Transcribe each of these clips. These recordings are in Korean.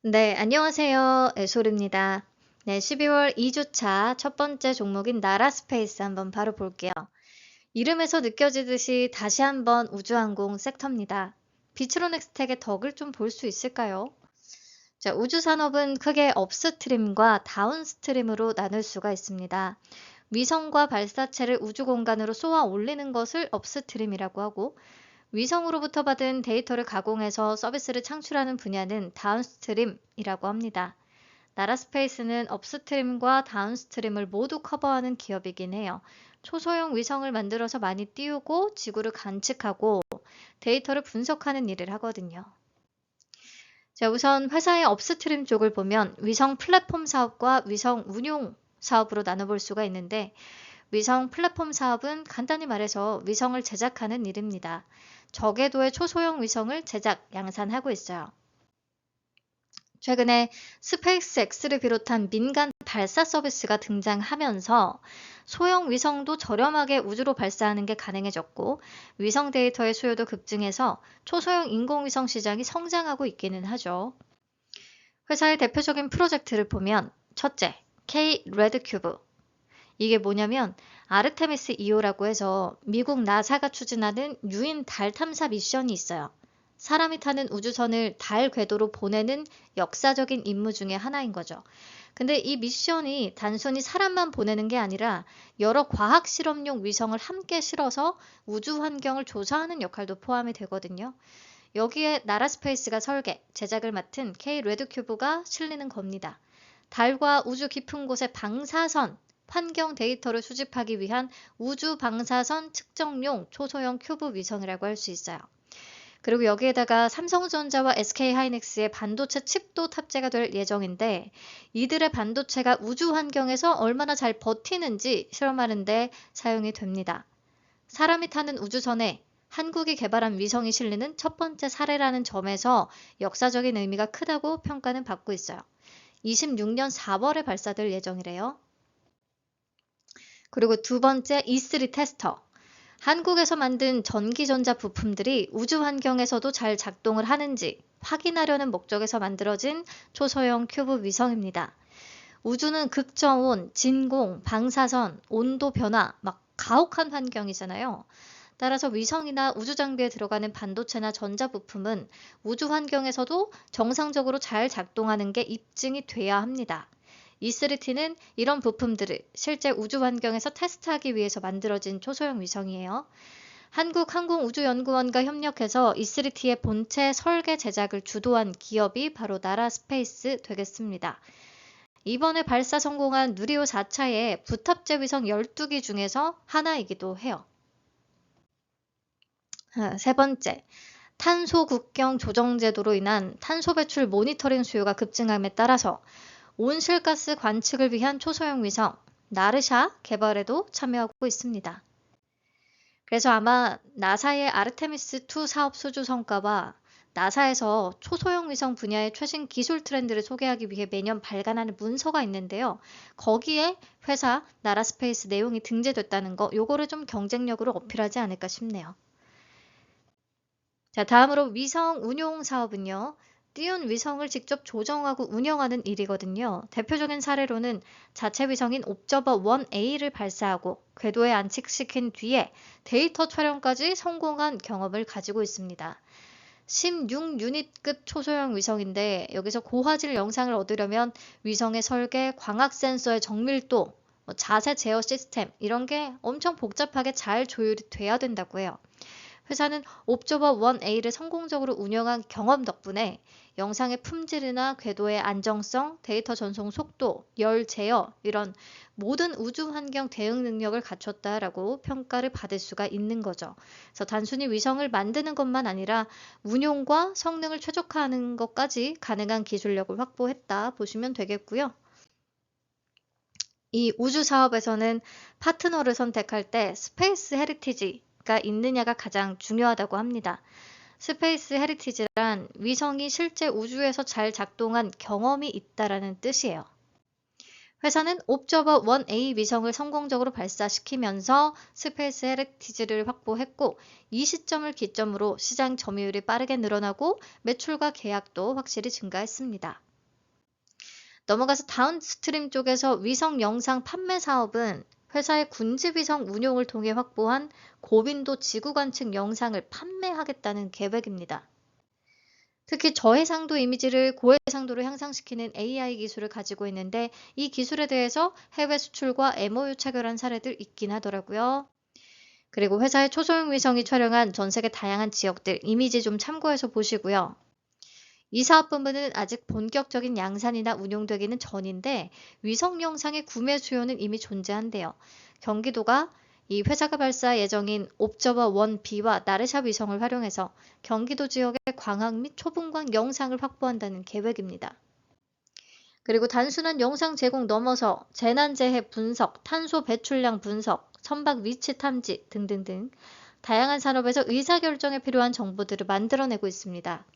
네, 안녕하세요. 에솔입니다. 네, 12월 2주차 첫 번째 종목인 나라스페이스 한번 바로 볼게요. 이름에서 느껴지듯이 다시 한번 우주항공 섹터입니다. 비트로넥스텍의 덕을 좀 볼 수 있을까요? 자, 우주산업은 크게 업스트림과 다운스트림으로 나눌 수가 있습니다. 위성과 발사체를 우주 공간으로 쏘아 올리는 것을 업스트림이라고 하고, 위성으로부터 받은 데이터를 가공해서 서비스를 창출하는 분야는 다운스트림이라고 합니다. 나라스페이스는 업스트림과 다운스트림을 모두 커버하는 기업이긴 해요. 초소형 위성을 만들어서 많이 띄우고 지구를 관측하고 데이터를 분석하는 일을 하거든요. 자, 우선 회사의 업스트림 쪽을 보면 위성 플랫폼 사업과 위성 운용 사업으로 나눠볼 수가 있는데, 위성 플랫폼 사업은 간단히 말해서 위성을 제작하는 일입니다. 저궤도의 초소형 위성을 제작, 양산하고 있어요. 최근에 스페이스X를 비롯한 민간 발사 서비스가 등장하면서 소형 위성도 저렴하게 우주로 발사하는 게 가능해졌고, 위성 데이터의 수요도 급증해서 초소형 인공위성 시장이 성장하고 있기는 하죠. 회사의 대표적인 프로젝트를 보면 첫째, K 레드큐브. 이게 뭐냐면 아르테미스 2호라고 해서 미국 나사가 추진하는 유인 달 탐사 미션이 있어요. 사람이 타는 우주선을 달 궤도로 보내는 역사적인 임무 중에 하나인 거죠. 근데 이 미션이 단순히 사람만 보내는 게 아니라 여러 과학 실험용 위성을 함께 실어서 우주 환경을 조사하는 역할도 포함이 되거든요. 여기에 나라스페이스가 설계, 제작을 맡은 K 레드큐브가 실리는 겁니다. 달과 우주 깊은 곳의 방사선, 환경 데이터를 수집하기 위한 우주 방사선 측정용 초소형 큐브 위성이라고 할 수 있어요. 그리고 여기에다가 삼성전자와 SK하이닉스의 반도체 칩도 탑재가 될 예정인데, 이들의 반도체가 우주 환경에서 얼마나 잘 버티는지 실험하는데 사용이 됩니다. 사람이 타는 우주선에 한국이 개발한 위성이 실리는 첫 번째 사례라는 점에서 역사적인 의미가 크다고 평가는 받고 있어요. 26년 4월에 발사될 예정이래요. 그리고 두 번째, E3 테스터. 한국에서 만든 전기전자 부품들이 우주 환경에서도 잘 작동을 하는지 확인하려는 목적에서 만들어진 초소형 큐브 위성입니다. 우주는 극저온, 진공, 방사선, 온도 변화, 막 가혹한 환경이잖아요. 따라서 위성이나 우주 장비에 들어가는 반도체나 전자 부품은 우주 환경에서도 정상적으로 잘 작동하는 게 입증이 돼야 합니다. E3T는 이런 부품들을 실제 우주 환경에서 테스트하기 위해서 만들어진 초소형 위성이에요. 한국항공우주연구원과 협력해서 E3T의 본체 설계 제작을 주도한 기업이 바로 나라스페이스 되겠습니다. 이번에 발사 성공한 누리호 4차의 부탑재 위성 12기 중에서 하나이기도 해요. 세 번째, 탄소 국경 조정 제도로 인한 탄소 배출 모니터링 수요가 급증함에 따라서 온실가스 관측을 위한 초소형 위성 나르샤 개발에도 참여하고 있습니다. 그래서 아마 나사의 아르테미스2 사업 수주 성과와 나사에서 초소형 위성 분야의 최신 기술 트렌드를 소개하기 위해 매년 발간하는 문서가 있는데요. 거기에 회사 나라스페이스 내용이 등재됐다는 거, 요거를 좀 경쟁력으로 어필하지 않을까 싶네요. 자, 다음으로 위성 운용 사업은요. 띄운 위성을 직접 조정하고 운영하는 일이거든요. 대표적인 사례로는 자체 위성인 옵저버 1A를 발사하고 궤도에 안착시킨 뒤에 데이터 촬영까지 성공한 경험을 가지고 있습니다. 16유닛급 초소형 위성인데, 여기서 고화질 영상을 얻으려면 위성의 설계, 광학 센서의 정밀도, 자세 제어 시스템 이런 게 엄청 복잡하게 잘 조율이 돼야 된다고 해요. 회사는 옵저버 1A를 성공적으로 운영한 경험 덕분에 영상의 품질이나 궤도의 안정성, 데이터 전송 속도, 열 제어 이런 모든 우주 환경 대응 능력을 갖췄다라고 평가를 받을 수가 있는 거죠. 그래서 단순히 위성을 만드는 것만 아니라 운용과 성능을 최적화하는 것까지 가능한 기술력을 확보했다 보시면 되겠고요. 이 우주 사업에서는 파트너를 선택할 때 스페이스 헤리티지가 있느냐가 가장 중요하다고 합니다. 스페이스 헤리티지란 위성이 실제 우주에서 잘 작동한 경험이 있다라는 뜻이에요. 회사는 옵저버 1A 위성을 성공적으로 발사시키면서 스페이스 헤리티지를 확보했고, 이 시점을 기점으로 시장 점유율이 빠르게 늘어나고 매출과 계약도 확실히 증가했습니다. 넘어가서 다운스트림 쪽에서 위성 영상 판매 사업은 회사의 군지위성 운용을 통해 확보한 고빈도 지구 관측 영상을 판매하겠다는 계획입니다. 특히 저해상도 이미지를 고해상도로 향상시키는 AI 기술을 가지고 있는데 이 기술에 대해서 해외 수출과 MOU 체결한 사례들 있긴 하더라고요. 그리고 회사의 초소형 위성이 촬영한 전 세계 다양한 지역들 이미지 좀 참고해서 보시고요. 이 사업본부는 아직 본격적인 양산이나 운용되기는 전인데 위성 영상의 구매 수요는 이미 존재한대요. 경기도가 이 회사가 발사 예정인 옵저버 1B와 나르샤 위성을 활용해서 경기도 지역의 광학 및 초분광 영상을 확보한다는 계획입니다. 그리고 단순한 영상 제공 넘어서 재난재해 분석, 탄소 배출량 분석, 선박 위치 탐지 등등등 다양한 산업에서 의사결정에 필요한 정보들을 만들어내고 있습니다.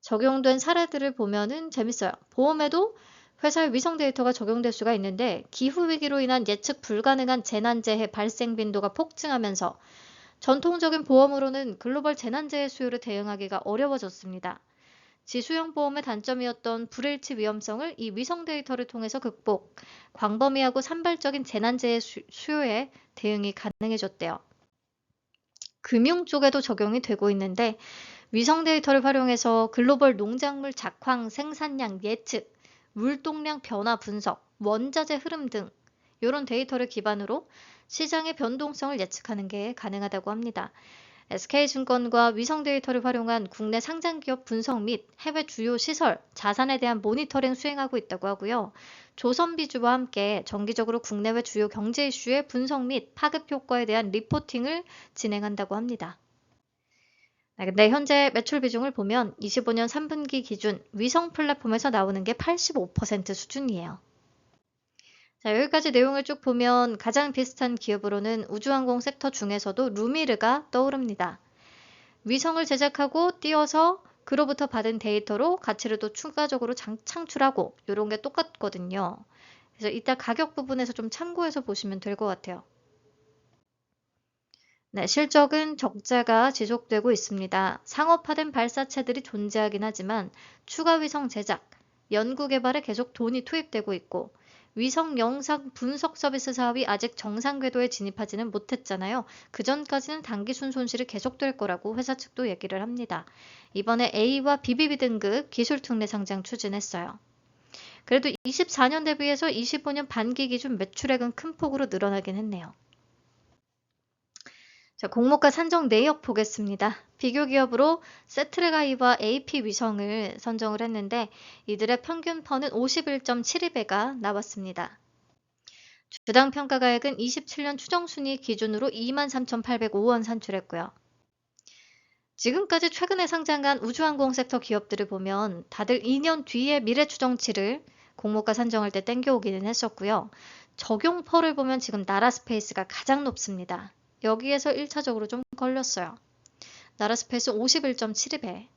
적용된 사례들을 보면은 재밌어요. 보험에도 회사의 위성 데이터가 적용될 수가 있는데 기후위기로 인한 예측 불가능한 재난재해 발생 빈도가 폭증하면서 전통적인 보험으로는 글로벌 재난재해 수요를 대응하기가 어려워졌습니다. 지수형 보험의 단점이었던 불일치 위험성을 이 위성 데이터를 통해서 극복, 광범위하고 산발적인 재난재해 수요에 대응이 가능해졌대요. 금융 쪽에도 적용이 되고 있는데 위성 데이터를 활용해서 글로벌 농작물 작황 생산량 예측, 물동량 변화 분석, 원자재 흐름 등 이런 데이터를 기반으로 시장의 변동성을 예측하는 게 가능하다고 합니다. SK증권과 위성 데이터를 활용한 국내 상장기업 분석 및 해외 주요 시설, 자산에 대한 모니터링 수행하고 있다고 하고요. 조선비주와 함께 정기적으로 국내외 주요 경제 이슈의 분석 및 파급 효과에 대한 리포팅을 진행한다고 합니다. 근데 현재 매출 비중을 보면 25년 3분기 기준 위성 플랫폼에서 나오는 게 85% 수준이에요. 자, 여기까지 내용을 쭉 보면 가장 비슷한 기업으로는 우주항공 섹터 중에서도 루미르가 떠오릅니다. 위성을 제작하고 띄워서 그로부터 받은 데이터로 가치를 또 추가적으로 창출하고 이런 게 똑같거든요. 그래서 이따 가격 부분에서 좀 참고해서 보시면 될 것 같아요. 네, 실적은 적자가 지속되고 있습니다. 상업화된 발사체들이 존재하긴 하지만 추가 위성 제작, 연구 개발에 계속 돈이 투입되고 있고 위성 영상 분석 서비스 사업이 아직 정상 궤도에 진입하지는 못했잖아요. 그 전까지는 단기순 손실이 계속될 거라고 회사 측도 얘기를 합니다. 이번에 A와 BBB 등급 기술 특례 상장 추진했어요. 그래도 24년 대비해서 25년 반기 기준 매출액은 큰 폭으로 늘어나긴 했네요. 자, 공모가 산정 내역 보겠습니다. 비교 기업으로 세트레가이와 AP 위성을 선정을 했는데 이들의 평균 펀은 51.72배가 나왔습니다. 주당 평가가액은 27년 추정순위 기준으로 23,805원 산출했고요. 지금까지 최근에 상장한 우주항공 섹터 기업들을 보면 다들 2년 뒤에 미래 추정치를 공모가 산정할 때 땡겨오기는 했었고요. 적용 펄을 보면 지금 나라스페이스가 가장 높습니다. 여기에서 1차적으로 좀 걸렸어요. 나라스페이스 51.72배.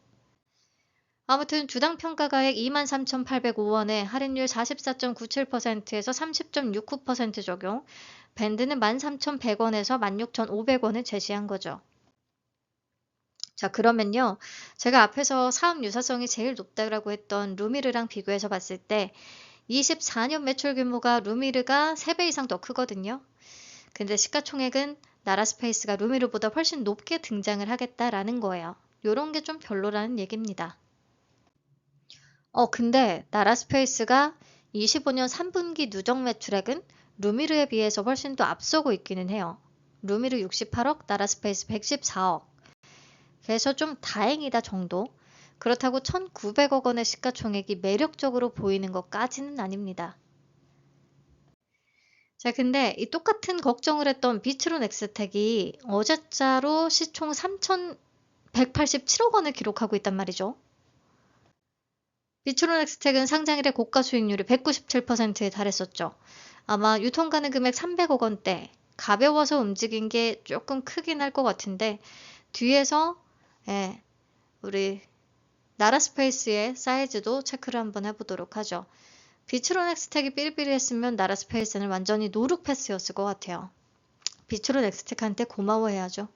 아무튼 주당 평가가액 23,805원에 할인율 44.97%에서 30.69% 적용, 밴드는 13,100원에서 16,500원을 제시한 거죠. 자, 그러면요. 제가 앞에서 사업 유사성이 제일 높다고 했던 루미르랑 비교해서 봤을 때 24년 매출 규모가 루미르가 3배 이상 더 크거든요. 근데 시가총액은 나라스페이스가 루미르보다 훨씬 높게 등장을 하겠다라는 거예요. 요런 게 좀 별로라는 얘기입니다. 근데 나라스페이스가 25년 3분기 누적 매출액은 루미르에 비해서 훨씬 더 앞서고 있기는 해요. 루미르 68억, 나라스페이스 114억. 그래서 좀 다행이다 정도. 그렇다고 1,900억 원의 시가총액이 매력적으로 보이는 것까지는 아닙니다. 자, 근데 이 똑같은 걱정을 했던 비트론 엑스텍이 어제자로 시총 3,187억 원을 기록하고 있단 말이죠. 비트론 엑스텍은 상장일에 고가 수익률이 197%에 달했었죠. 아마 유통 가능 금액 300억 원대, 가벼워서 움직인 게 조금 크긴 할 것 같은데 뒤에서 우리 나라스페이스의 사이즈도 체크를 한번 해보도록 하죠. 비트론 엑스텍이 삐리삐리했으면 나라스페이스는 완전히 노룩 패스였을 것 같아요. 비트론 엑스텍한테 고마워해야죠.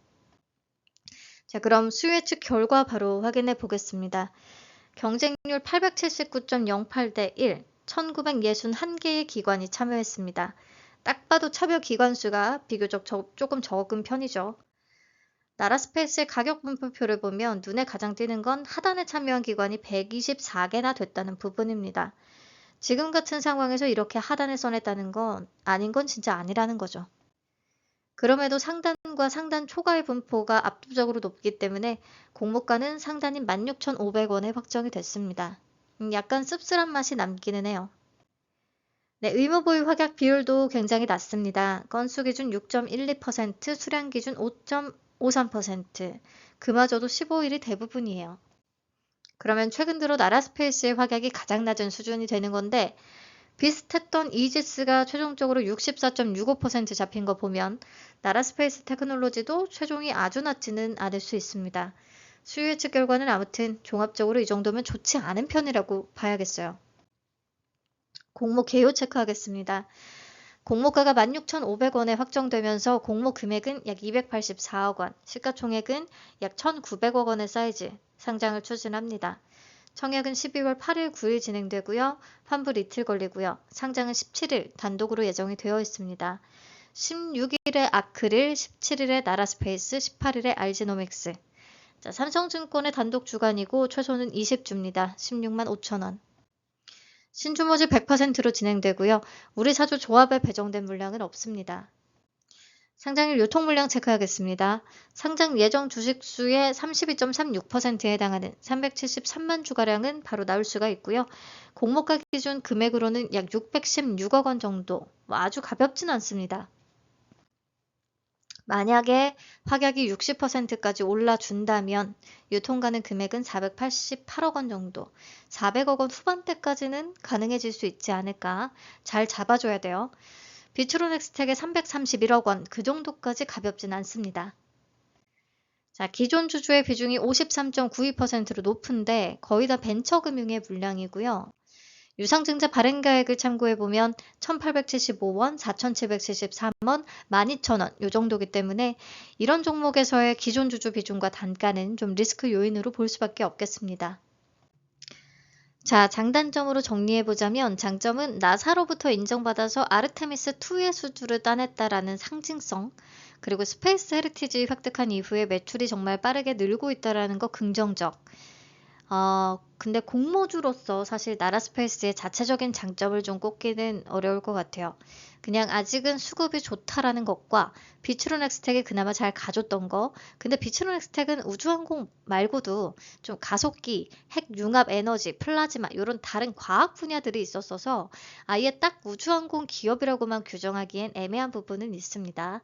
자, 그럼 수혜측 결과 바로 확인해 보겠습니다. 경쟁률 879.08 대 1, 1961개의 기관이 참여했습니다. 딱 봐도 참여 기관 수가 비교적 조금 적은 편이죠. 나라스페이스의 가격 분포표를 보면 눈에 가장 띄는 건 하단에 참여한 기관이 124개나 됐다는 부분입니다. 지금 같은 상황에서 이렇게 하단에 써냈다는 건 아닌 건 진짜 아니라는 거죠. 그럼에도 상단과 상단 초과의 분포가 압도적으로 높기 때문에 공모가는 상단인 16,500원에 확정이 됐습니다. 약간 씁쓸한 맛이 남기는 해요. 네, 의무보유 확약 비율도 굉장히 낮습니다. 건수 기준 6.12%, 수량 기준 5.53%, 그마저도 15일이 대부분이에요. 그러면 최근 들어 나라스페이스의 확약이 가장 낮은 수준이 되는 건데 비슷했던 이지스가 최종적으로 64.65% 잡힌 거 보면 나라스페이스 테크놀로지도 최종이 아주 낮지는 않을 수 있습니다. 수요 예측 결과는 아무튼 종합적으로 이 정도면 좋지 않은 편이라고 봐야겠어요. 공모 개요 체크하겠습니다. 공모가가 16,500원에 확정되면서 공모 금액은 약 284억 원, 시가총액은 약 1,900억 원의 사이즈 상장을 추진합니다. 청약은 12월 8일, 9일 진행되고요. 환불 이틀 걸리고요. 상장은 17일 단독으로 예정이 되어 있습니다. 16일에 아크릴, 17일에 나라스페이스, 18일에 알지노믹스. 자, 삼성증권의 단독 주관이고 최소는 20주입니다. 16만 5천 원. 신주모집 100%로 진행되고요. 우리 사주 조합에 배정된 물량은 없습니다. 상장일 유통 물량 체크하겠습니다. 상장 예정 주식수의 32.36%에 해당하는 373만 주가량은 바로 나올 수가 있고요. 공모가 기준 금액으로는 약 616억 원 정도, 아주 가볍진 않습니다. 만약에 확약이 60%까지 올라준다면 유통가는 금액은 488억 원 정도, 400억 원 후반대까지는 가능해질 수 있지 않을까. 잘 잡아줘야 돼요. 비트로넥스텍의 331억 원, 그 정도까지 가볍진 않습니다. 자, 기존 주주의 비중이 53.92%로 높은데 거의 다 벤처금융의 물량이고요. 유상증자 발행가액을 참고해보면 1,875원, 4,773원, 12,000원 이 정도기 때문에 이런 종목에서의 기존 주주 비중과 단가는 좀 리스크 요인으로 볼 수밖에 없겠습니다. 자, 장단점으로 정리해보자면 장점은 나사로부터 인정받아서 아르테미스2의 수주를 따냈다라는 상징성, 그리고 스페이스 헤리티지 획득한 이후에 매출이 정말 빠르게 늘고 있다는 거 긍정적. 근데 공모주로서 사실 나라스페이스의 자체적인 장점을 좀 꼽기는 어려울 것 같아요. 그냥 아직은 수급이 좋다라는 것과 비츠로넥스텍이 그나마 잘 가줬던 거. 근데 비츠로넥스텍은 우주항공 말고도 좀 가속기, 핵 융합 에너지, 플라즈마 이런 다른 과학 분야들이 있었어서 아예 딱 우주항공 기업이라고만 규정하기엔 애매한 부분은 있습니다.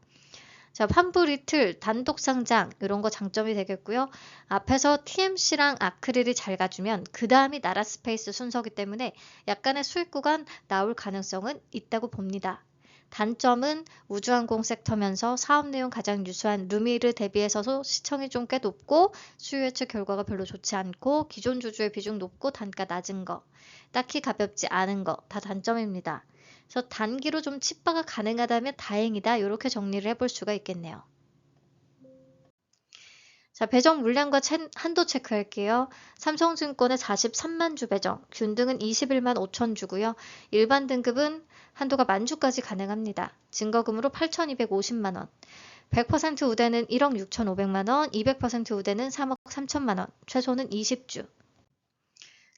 자, 환불 이틀, 단독 상장 이런 거 장점이 되겠고요. 앞에서 TMC랑 아크릴이 잘 가주면 그 다음이 나라스페이스 순서기 때문에 약간의 수익 구간 나올 가능성은 있다고 봅니다. 단점은 우주항공 섹터면서 사업 내용 가장 유수한 루미르 대비해서도 시청이 좀 꽤 높고 수요 예측 결과가 별로 좋지 않고 기존 주주의 비중 높고 단가 낮은 거, 딱히 가볍지 않은 거 다 단점입니다. 그래서 단기로 좀 치파가 가능하다면 다행이다. 이렇게 정리를 해볼 수가 있겠네요. 자, 배정 물량과 한도 체크할게요. 삼성증권의 43만 주 배정, 균등은 21만 5천 주고요. 일반 등급은 한도가 만주까지 가능합니다. 증거금으로 8,250만 원. 100% 우대는 1억 6,500만 원, 200% 우대는 3억 3천만 원, 최소는 20주.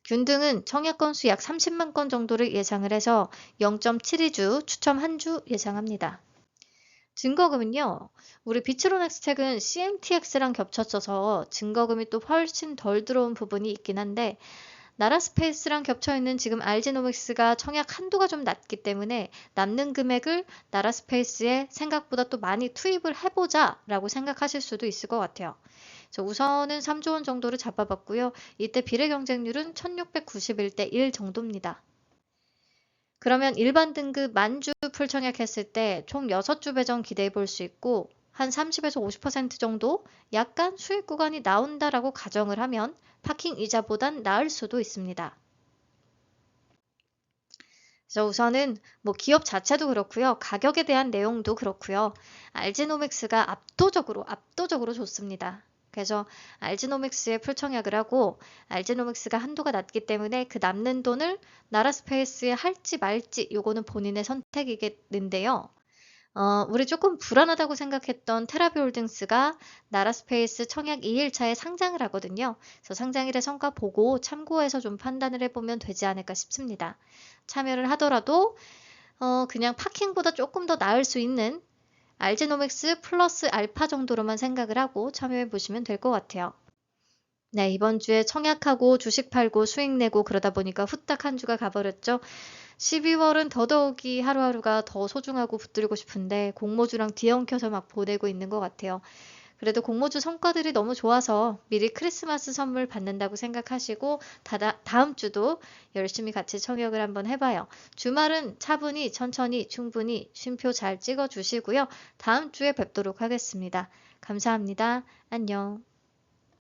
균등은 청약 건수 약 30만 건 정도를 예상을 해서 0.72주, 추첨 1주 예상합니다. 증거금은요, 우리 비츠로넥스텍은 CMTX랑 겹쳤어서 증거금이 또 훨씬 덜 들어온 부분이 있긴 한데 나라스페이스랑 겹쳐있는 지금 알지노믹스가 청약 한도가 좀 낮기 때문에 남는 금액을 나라스페이스에 생각보다 또 많이 투입을 해보자 라고 생각하실 수도 있을 것 같아요. 우선은 3조 원 정도를 잡아봤고요. 이때 비례 경쟁률은 1691대 1 정도입니다. 그러면 일반 등급 만주 풀청약했을 때 총 6주 배정 기대해 볼 수 있고 한 30에서 50% 정도 약간 수익 구간이 나온다라고 가정을 하면 파킹 이자보단 나을 수도 있습니다. 그래서 우선은 기업 자체도 그렇고요. 가격에 대한 내용도 그렇고요. 알지노믹스가 압도적으로 좋습니다. 그래서 알지노믹스에 풀청약을 하고 알지노믹스가 한도가 낮기 때문에 그 남는 돈을 나라스페이스에 할지 말지 요거는 본인의 선택이겠는데요. 우리 조금 불안하다고 생각했던 테라비홀딩스가 나라스페이스 청약 2일차에 상장을 하거든요. 그래서 상장일의 성과 보고 참고해서 좀 판단을 해보면 되지 않을까 싶습니다. 참여를 하더라도 그냥 파킹보다 조금 더 나을 수 있는 알지노믹스 플러스 알파 정도로만 생각을 하고 참여해 보시면 될 것 같아요. 네, 이번 주에 청약하고 주식 팔고 수익 내고 그러다 보니까 후딱 한 주가 가버렸죠. 12월은 더더욱이 하루하루가 더 소중하고 붙들고 싶은데 공모주랑 뒤엉켜서 막 보내고 있는 것 같아요. 그래도 공모주 성과들이 너무 좋아서 미리 크리스마스 선물 받는다고 생각하시고 다음 주도 열심히 같이 청약을 한번 해봐요. 주말은 차분히 천천히 충분히 쉼표 잘 찍어 주시고요. 다음 주에 뵙도록 하겠습니다. 감사합니다. 안녕.